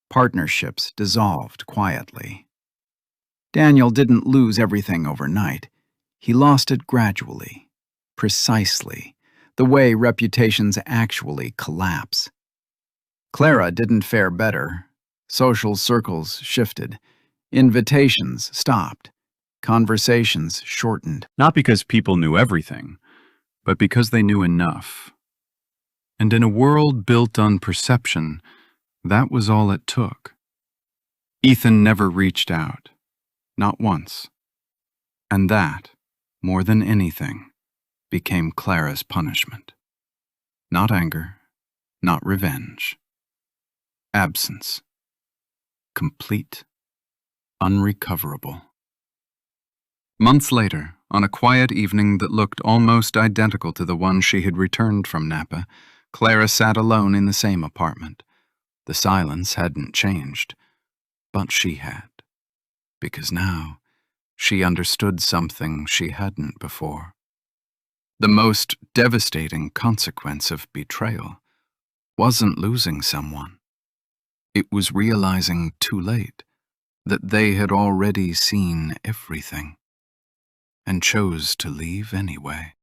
Partnerships dissolved quietly. Daniel didn't lose everything overnight. He lost it gradually, precisely, the way reputations actually collapse. Clara didn't fare better. Social circles shifted. Invitations stopped. Conversations shortened. Not because people knew everything, but because they knew enough. And in a world built on perception, that was all it took. Ethan never reached out, not once. And that, more than anything, became Clara's punishment. Not anger, not revenge. Absence. Complete. Unrecoverable. Months later, on a quiet evening that looked almost identical to the one she had returned from Napa, Clara sat alone in the same apartment. The silence hadn't changed, but she had. Because now, she understood something she hadn't before. The most devastating consequence of betrayal wasn't losing someone. It was realizing too late that they had already seen everything and chose to leave anyway.